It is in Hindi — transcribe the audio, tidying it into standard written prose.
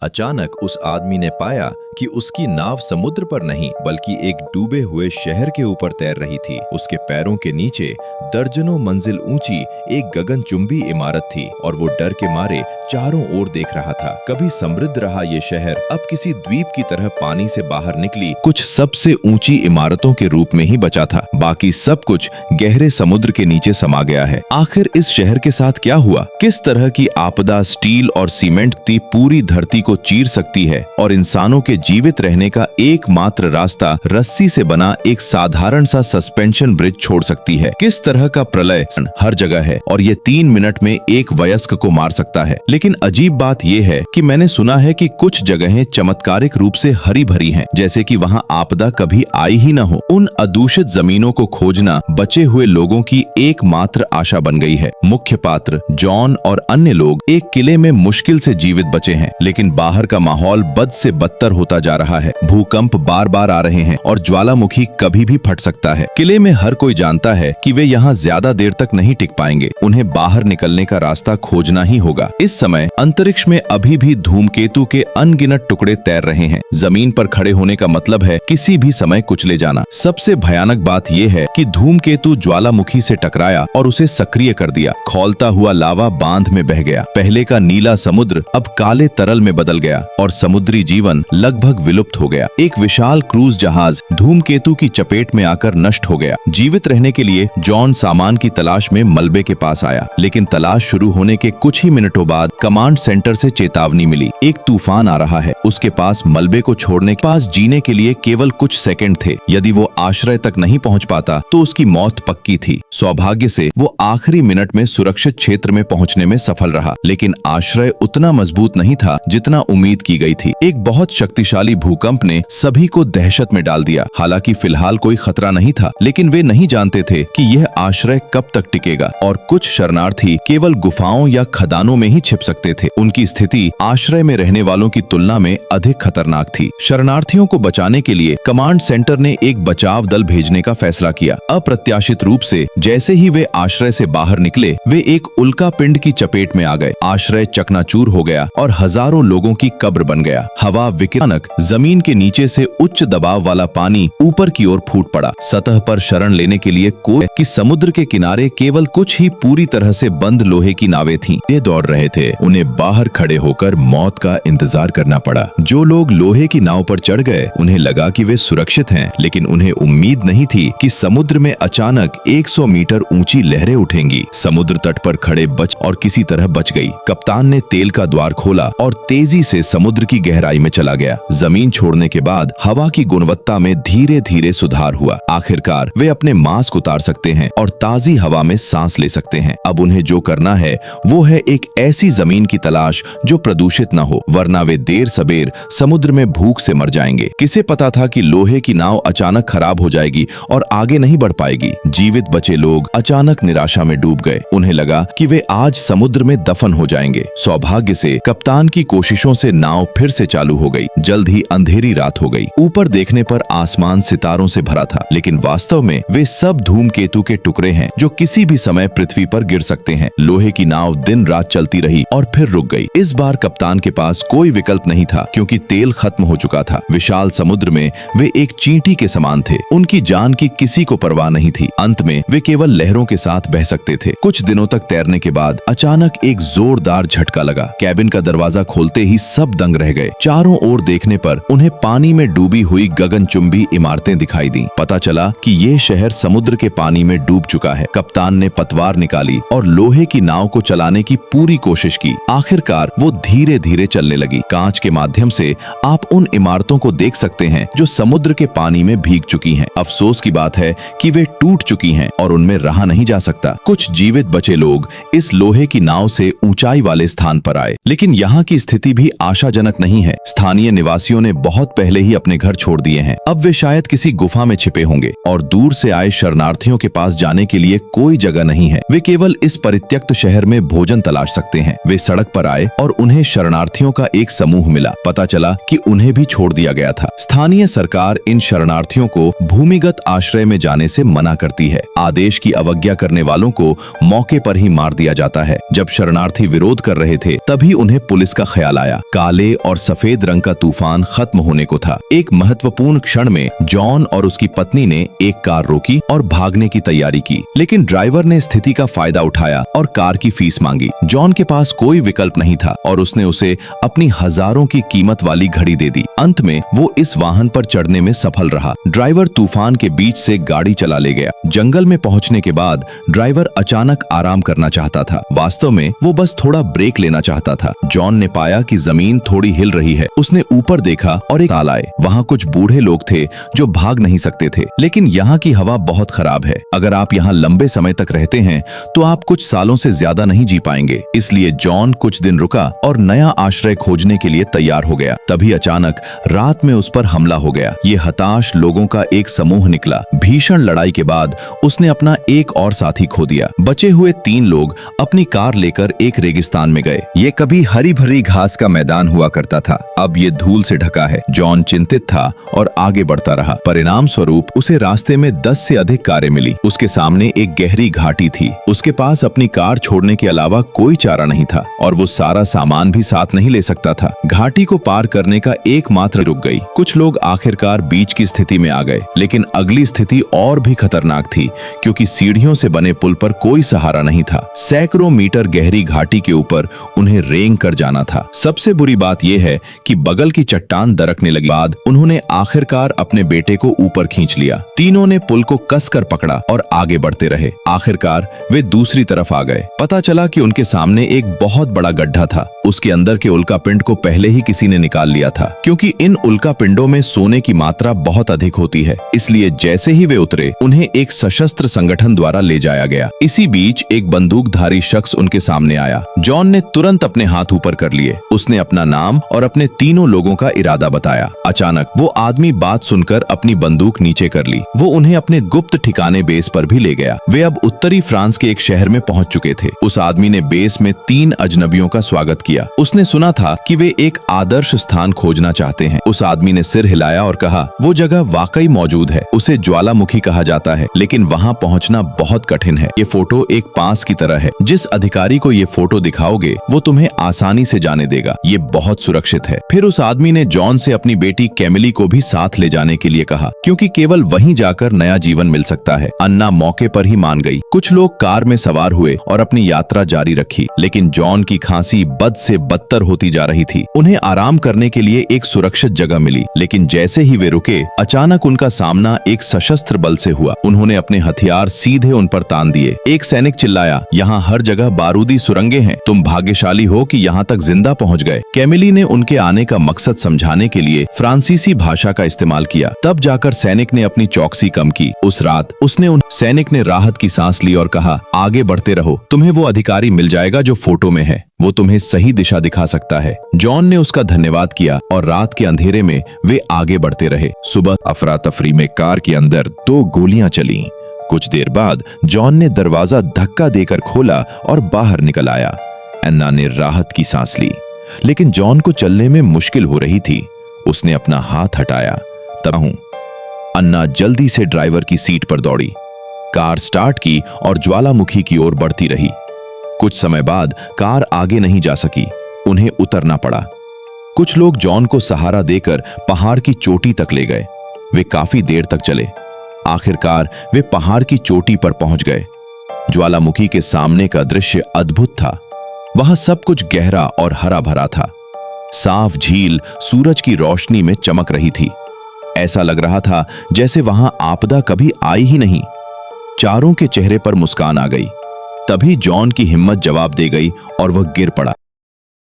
अचानक उस आदमी ने पाया कि उसकी नाव समुद्र पर नहीं बल्कि एक डूबे हुए शहर के ऊपर तैर रही थी। उसके पैरों के नीचे दर्जनों मंजिल ऊंची एक गगनचुंबी इमारत थी और वो डर के मारे चारों ओर देख रहा था। कभी समृद्ध रहा ये शहर अब किसी द्वीप की तरह पानी से बाहर निकली कुछ सबसे ऊंची इमारतों के रूप में ही बचा था। बाकी सब कुछ गहरे समुद्र के नीचे समा गया है। आखिर इस शहर के साथ क्या हुआ? किस तरह की आपदा स्टील और सीमेंट की पूरी धरती को चीर सकती है और इंसानों के जीवित रहने का एकमात्र रास्ता रस्सी से बना एक साधारण सा सस्पेंशन ब्रिज छोड़ सकती है। किस तरह का प्रलय हर जगह है और ये 3 मिनट में एक वयस्क को मार सकता है। लेकिन अजीब बात यह है कि मैंने सुना है कि कुछ जगहें चमत्कारिक रूप से हरी भरी हैं, जैसे कि वहाँ आपदा कभी आई ही न हो। उन अदूषित जमीनों को खोजना बचे हुए लोगों की एकमात्र आशा बन गई है। मुख्य पात्र जॉन और अन्य लोग एक किले में मुश्किल से जीवित बचे हैं, लेकिन बाहर का माहौल बद से बदतर होता जा रहा है। भूकंप बार बार आ रहे हैं और ज्वालामुखी कभी भी फट सकता है। किले में हर कोई जानता है कि वे यहाँ ज्यादा देर तक नहीं टिक पाएंगे। उन्हें बाहर निकलने का रास्ता खोजना ही होगा। इस समय अंतरिक्ष में अभी भी धूमकेतु के अनगिनत टुकड़े तैर रहे हैं। जमीन पर खड़े होने का मतलब है किसी भी समय कुचले जाना। सबसे भयानक बात यह है कि धूमकेतु ज्वालामुखी से टकराया और उसे सक्रिय कर दिया। खौलता हुआ लावा बांध में बह गया। पहले का नीला समुद्र अब काले तरल में बदल गया और समुद्री जीवन लगभग विलुप्त हो गया। एक विशाल क्रूज जहाज धूमकेतु की चपेट में आकर नष्ट हो गया। जीवित रहने के लिए जॉन सामान की तलाश में मलबे के पास आया, लेकिन तलाश शुरू होने के कुछ ही मिनटों बाद कमांड सेंटर से चेतावनी मिली, एक तूफान आ रहा है। उसके पास मलबे को छोड़ने के पास जीने के लिए केवल कुछ सेकंड थे। यदि वो आश्रय तक नहीं पहुंच पाता तो उसकी मौत पक्की थी। सौभाग्य से वो आखिरी मिनट में सुरक्षित क्षेत्र में पहुंचने में सफल रहा, लेकिन आश्रय उतना मजबूत नहीं था जितना उम्मीद की गई थी। एक बहुत शक्तिशाली भूकंप ने सभी को दहशत में डाल दिया। हालांकि फिलहाल कोई खतरा नहीं था, लेकिन वे नहीं जानते थे कि यह आश्रय कब तक टिकेगा और कुछ शरणार्थी केवल गुफाओं या खदानों में ही छिप सकते थे। उनकी स्थिति आश्रय में रहने वालों की तुलना में अधिक खतरनाक थी। शरणार्थियों को बचाने के लिए कमांड सेंटर ने एक बचाव दल भेजने का फैसला किया। अप्रत्याशित रूप से जैसे ही वे आश्रय से बाहर निकले, वे एक उल्का पिंड की चपेट में आ गए। आश्रय चकनाचूर हो गया और हजारों लोगों की कब्र बन गया। हवा विकिरणक जमीन के नीचे से उच्च दबाव वाला पानी ऊपर की ओर फूट पड़ा। सतह पर शरण लेने के लिए कोई कि समुद्र के किनारे केवल कुछ ही पूरी तरह से बंद लोहे की नावें थीं। ये दौड़ रहे थे। उन्हें बाहर खड़े होकर मौत का इंतजार करना पड़ा। जो लोग लोहे की नाव पर चढ़ गए उन्हें लगा कि वे सुरक्षित हैं, लेकिन उन्हें उम्मीद नहीं थी कि समुद्र में अचानक 100 मीटर ऊंची लहरें उठेंगी। समुद्र तट पर खड़े बच और किसी तरह बच गई। कप्तान ने तेल का द्वार खोला और तेजी से समुद्र की गहराई में चला गया। जमीन छोड़ने के बाद हवा की गुणवत्ता में धीरे धीरे सुधार हुआ। आखिरकार वे अपने मास्क उतार सकते हैं और ताजी हवा में सांस ले सकते हैं। अब उन्हें जो करना है वो है एक ऐसी जमीन की तलाश जो प्रदूषित न हो, वरना वे देर सबेर समुद्र में भूख से मर जाएंगे। किसे पता था कि लोहे की नाव अचानक खराब हो जाएगी और आगे नहीं बढ़ पाएगी। जीवित बचे लोग अचानक निराशा में डूब गए। उन्हें लगा कि वे आज समुद्र में दफन हो जाएंगे। सौभाग्य से कप्तान की कोशिशों से नाव फिर से चालू हो गई। जल्द ही अंधेरी रात हो गई। ऊपर देखने पर आसमान सितारों से भरा था, लेकिन वास्तव में वे सब धूमकेतु के टुकड़े हैं जो किसी भी समय पृथ्वी पर गिर सकते हैं। लोहे की नाव दिन रात चलती रही और फिर रुक गई। इस बार कप्तान के पास कोई विकल्प नहीं था, क्योंकि तेल खत्म हो चुका था। विशाल समुद्र में वे एक चींटी के समान थे। उनकी जान की किसी को परवाह नहीं थी। अंत में वे केवल लहरों के साथ बह सकते थे। कुछ दिनों तक तैरने के बाद अचानक एक जोरदार झटका लगा। कैबिन का दरवाजा खोलते ही सब दंग रह गए। चारों ओर देखने पर उन्हें पानी में डूबी हुई गगनचुंबी इमारतें दिखाई दी। पता चला कि ये शहर समुद्र के पानी में डूब चुका है। कप्तान ने पतवार निकाली और लोहे की नाव को चलाने की पूरी कोशिश की। आखिरकार वो धीरे धीरे चलने लगी। कांच के माध्यम से आप उन इमारतों को देख सकते हैं जो समुद्र के पानी में भीग चुकी हैं। अफसोस की बात है कि वे टूट चुकी हैं और उनमें रहा नहीं जा सकता। कुछ जीवित बचे लोग इस लोहे की नाव से ऊंचाई वाले स्थान पर आए, लेकिन यहाँ की स्थिति भी आशाजनक नहीं है। स्थानीय निवासी वासियों ने बहुत पहले ही अपने घर छोड़ दिए हैं। अब वे शायद किसी गुफा में छिपे होंगे और दूर से आए शरणार्थियों के पास जाने के लिए कोई जगह नहीं है। वे केवल इस परित्यक्त शहर में भोजन तलाश सकते हैं। वे सड़क पर आए और उन्हें शरणार्थियों का एक समूह मिला। पता चला कि उन्हें भी छोड़ दिया गया था। स्थानीय सरकार इन शरणार्थियों को भूमिगत आश्रय में जाने से मना करती है। आदेश की अवज्ञा करने वालों को मौके पर ही मार दिया जाता है। जब शरणार्थी विरोध कर रहे थे तभी उन्हें पुलिस का ख्याल आया। काले और सफेद रंग का तूफान खत्म होने को था। एक महत्वपूर्ण क्षण में जॉन और उसकी पत्नी ने एक कार रोकी और भागने की तैयारी की, लेकिन ड्राइवर ने स्थिति का फायदा उठाया और कार की फीस मांगी। जॉन के पास कोई विकल्प नहीं था और उसने उसे अपनी हजारों की कीमत वाली घड़ी दे दी। अंत में वो इस वाहन पर चढ़ने में सफल रहा। ड्राइवर तूफान के बीच से गाड़ी चला ले गया। जंगल में पहुंचने के बाद ड्राइवर अचानक आराम करना चाहता था। वास्तव में वो बस थोड़ा ब्रेक लेना चाहता था। जॉन ने पाया कि जमीन थोड़ी हिल रही है। उसने ऊपर देखा और एक ताल आए। वहाँ कुछ बूढ़े लोग थे जो भाग नहीं सकते थे, लेकिन यहाँ की हवा बहुत खराब है। अगर आप यहाँ लंबे समय तक रहते हैं तो आप कुछ सालों से ज्यादा नहीं जी पाएंगे। इसलिए जॉन कुछ दिन रुका और नया आश्रय खोजने के लिए तैयार हो गया। तभी अचानक रात में उस पर हमला हो गया। ये हताश लोगों का एक समूह निकला। भीषण लड़ाई के बाद उसने अपना एक और साथी खो दिया। बचे हुए 3 लोग अपनी कार लेकर एक रेगिस्तान में गए। ये कभी हरी भरी घास का मैदान हुआ करता था, अब ये धूल से ढका है। जॉन चिंतित था और आगे बढ़ता रहा। परिणाम स्वरूप उसे रास्ते में 10 से अधिक कारें मिली। उसके सामने एक गहरी घाटी थी। उसके पास अपनी कार छोड़ने के अलावा कोई चारा नहीं था और वो सारा सामान भी साथ नहीं ले सकता था। घाटी को पार करने का एकमात्र रुक गई। कुछ लोग आखिरकार बीच की स्थिति में आ गए, लेकिन अगली स्थिति और भी खतरनाक थी क्योंकि सीढ़ियों से बने पुल पर कोई सहारा नहीं था। सैकड़ों मीटर गहरी घाटी के ऊपर उन्हें रेंग कर जाना था। सबसे बुरी बात यह है कि बगल की चट्टान दरकने लगी। बाद उन्होंने आखिरकार अपने बेटे को ऊपर खींच लिया। तीनों ने पुल को कसकर पकड़ा और आगे बढ़ते रहे। आखिरकार वे दूसरी तरफ आ गए। पता चला कि उनके सामने एक बहुत बड़ा गड्ढा था। उसके अंदर के उल्कापिंड को पहले ही किसी ने निकाल लिया था। क्योंकि इन उल्कापिंडों में सोने की मात्रा बहुत अधिक होती है, इसलिए जैसे ही वे उतरे उन्हें एक सशस्त्र संगठन द्वारा ले जाया गया। इसी बीच एक बंदूकधारी शख्स उनके सामने आया। जॉन ने तुरंत अपने हाथ ऊपर कर लिए। उसने अपना नाम और अपने तीनों लोगों का इरादा बताया। अचानक वो आदमी बात सुनकर अपनी बंदूक नीचे कर ली। वो उन्हें अपने गुप्त ठिकाने बेस पर भी ले गया। वे अब उत्तरी फ्रांस के एक शहर में पहुंच चुके थे। उस आदमी ने बेस में 3 अजनबियों का स्वागत किया। उसने सुना था कि वे एक आदर्श स्थान खोजना चाहते हैं। उस आदमी ने सिर हिलाया और कहा, वो जगह वाकई मौजूद है। उसे ज्वालामुखी कहा जाता है, लेकिन वहाँ पहुँचना बहुत कठिन है। ये फोटो एक पास की तरह है। जिस अधिकारी को ये फोटो दिखाओगे वो तुम्हें आसानी से जाने देगा। ये बहुत सुरक्षित है। फिर उस आदमी ने जॉन से अपनी बेटी कैमिली को भी साथ ले जाने के लिए कहा, क्योंकि केवल वहीं जाकर नया जीवन मिल सकता है। अन्ना मौके पर ही मान गई। कुछ लोग कार में सवार हुए और अपनी यात्रा जारी रखी, लेकिन जॉन की खांसी बद से बदतर होती जा रही थी। उन्हें आराम करने के लिए एक सुरक्षित जगह मिली, लेकिन जैसे ही वे रुके अचानक उनका सामना एक सशस्त्र बल से हुआ। उन्होंने अपने हथियार सीधे उन पर तान दिए। एक सैनिक चिल्लाया, यहाँ हर जगह बारूदी सुरंगें हैं। तुम भाग्यशाली हो कि यहाँ तक जिंदा पहुँच गए। कैमिली ने उनके आने का मकसद समझाने के लिए फ्रांसीसी भाषा का इस्तेमाल किया। तब जाकर सैनिक ने अपनी चौकसी कम की। उस रात सैनिक ने राहत की सांस ली और कहा, आगे बढ़ते रहो। तुम्हें वो अधिकारी मिल जाएगा जो फोटो में है। वो तुम्हें सही दिशा दिखा सकता है। जॉन ने उसका धन्यवाद किया और रात के अंधेरे में वे आगे बढ़ते रहे। सुबह अफरा तफरी में कार के अंदर 2 गोलियां चलीं। कुछ देर बाद जॉन ने दरवाजा धक्का देकर खोला और बाहर निकल आया। अन्ना ने राहत की सांस ली, लेकिन जॉन को चलने में मुश्किल हो रही थी। उसने अपना हाथ हटाया। तब अन्ना जल्दी से ड्राइवर की सीट पर दौड़ी, कार स्टार्ट की और ज्वालामुखी की ओर बढ़ती रही। कुछ समय बाद कार आगे नहीं जा सकी। उन्हें उतरना पड़ा। कुछ लोग जॉन को सहारा देकर पहाड़ की चोटी तक ले गए। वे काफी देर तक चले। आखिरकार वे पहाड़ की चोटी पर पहुंच गए। ज्वालामुखी के सामने का दृश्य अद्भुत था। वहां सब कुछ गहरा और हरा भरा था। साफ झील सूरज की रोशनी में चमक रही थी। ऐसा लग रहा था जैसे वहां आपदा कभी आई ही नहीं। चारों के चेहरे पर मुस्कान आ गई। तभी जॉन की हिम्मत जवाब दे गई और वह गिर पड़ा।